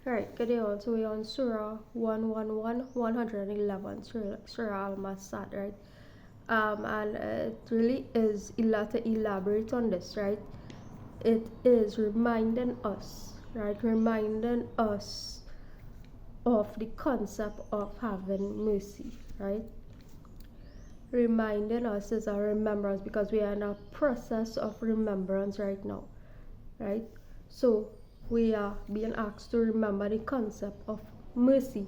Alright, good day all. So we're on Surah 111, Surah al-Masad, right? And it really is to elaborate on this, right? It is reminding us, right? Reminding us of the concept of having mercy, right? Reminding us is a remembrance because we are in a process of remembrance right now, right? So we are being asked to remember the concept of mercy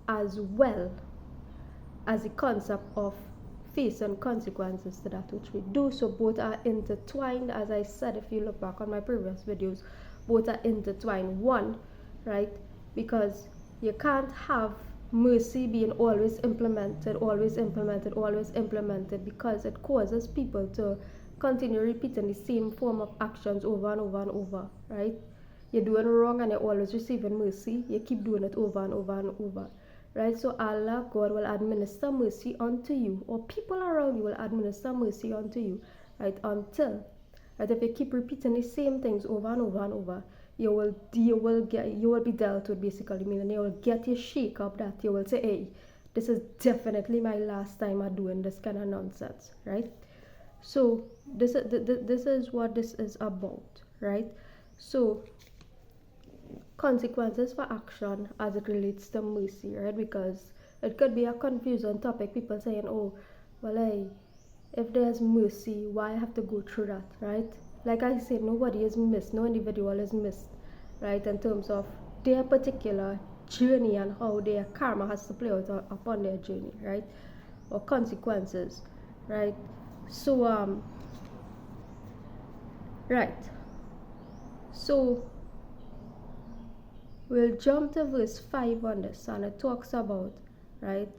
as well as the concept of facing consequences to that which we do. So both are intertwined. As I said, if you look back on my previous videos, both are intertwined. One, right? Because you can't have mercy being always implemented, because it causes people to continue repeating the same form of actions over and over and over, right? You're doing wrong and you're always receiving mercy. You keep doing it over and over and over, right? So Allah, God, will administer mercy unto you, or people around you will administer mercy unto you, right? Until, right, if you keep repeating the same things over and over and over, you will be dealt with, basically, meaning you will get your shake up that you will say, hey, this is definitely my last time of doing this kind of nonsense, right? So this is what this is about, right? So consequences for action as it relates to mercy, right? Because it could be a confusing topic. People saying, oh, well, hey, if there's mercy, why I have to go through that, right? Like I said, nobody is missed, no individual is missed, right? In terms of their particular journey and how their karma has to play out upon their journey, right? Or consequences, right? So, right. So we'll jump to verse 5 on this, and it talks about, right,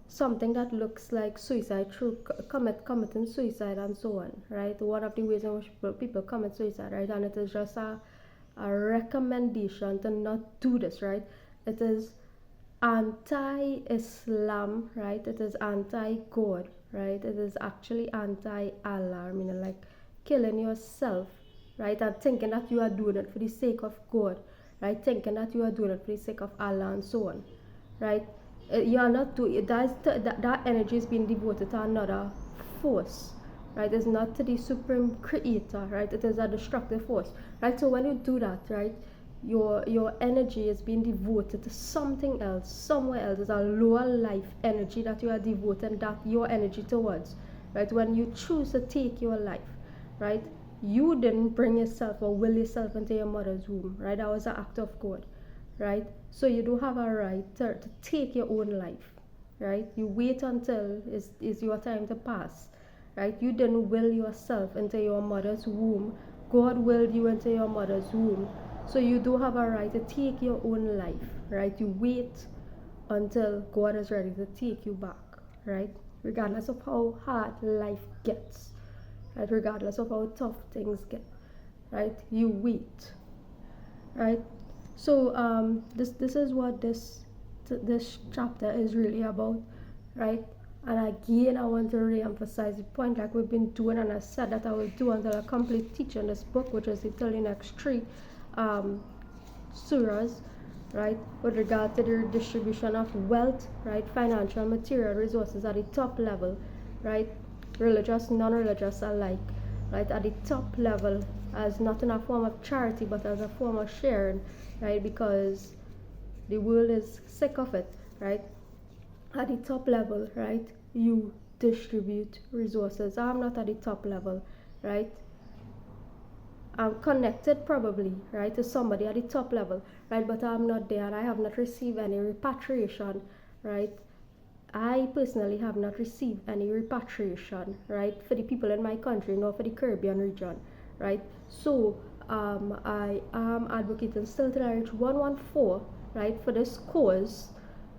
something that looks like suicide through committing suicide and so on, right? One of the ways in which people commit suicide, right? And it is just a recommendation to not do this, right? It is anti-Islam, right? It is anti-God, right? It is actually anti-Allah, meaning like killing yourself, right? And thinking that you are doing it for the sake of God, right? Thinking that you are doing it for the sake of Allah and so on, right? You are not doing that energy is being devoted to another force, right? It's not to the supreme creator, right? It is a destructive force, right? So when you do that, right, your energy is being devoted to something else, somewhere else. It's a lower life energy that you are devoting that your energy towards, right? When you choose to take your life, right, you didn't bring yourself or will yourself into your mother's womb, right? That was an act of God, right? So you do have a right to take your own life, right? You wait until is your time to pass, right? You didn't will yourself into your mother's womb. God willed you into your mother's womb. So you do have a right to take your own life, right? You wait until God is ready to take you back, right? Regardless of how hard life gets, right? Regardless of how tough things get, right? You wait, right? So this is what this chapter is really about, right? And again, I want to re-emphasize the point like we've been doing, and I said that I will do until I complete teaching this book, which is the next 3 surahs, right, with regard to the distribution of wealth, right, financial, material resources at the top level, right, religious, non-religious alike, right, at the top level, as not in a form of charity but as a form of sharing, right, because the world is sick of it, right? At the top level, right, you distribute resources. I'm not at the top level, right? I'm connected probably, right, to somebody at the top level, right, but I'm not there and I have not received any repatriation, right? I personally have not received any repatriation, right, for the people in my country, nor for the Caribbean region, right? So I am advocating still to reach 114, right, for this cause,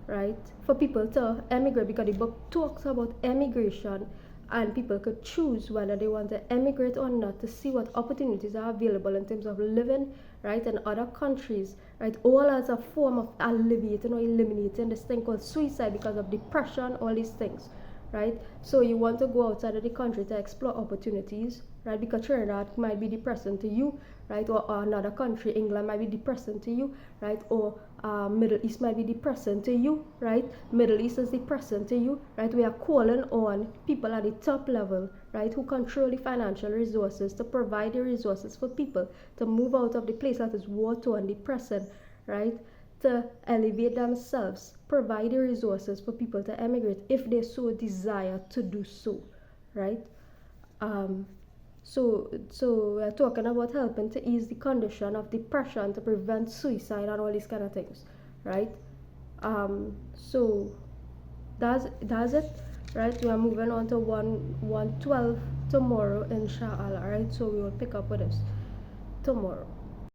right, for people to emigrate, because the book talks about emigration and people could choose whether they want to emigrate or not, to see what opportunities are available in terms of living, right, in other countries, right, all as a form of alleviating or eliminating this thing called suicide because of depression, all these things, right? So you want to go outside of the country to explore opportunities, right, because Trinidad might be depressing to you, right? Or another country, England might be depressing to you, right? Or Middle East might be depressing to you, right? Middle East is depressing to you, right? We are calling on people at the top level, right, who control the financial resources to provide the resources for people to move out of the place that is war-torn, depressing, right? To elevate themselves, provide the resources for people to emigrate if they so desire to do so, right? So we're talking about helping to ease the condition of depression, to prevent suicide and all these kind of things, right? So that's it, right? We are moving on to 112 tomorrow, inshallah, right? So we will pick up with this tomorrow.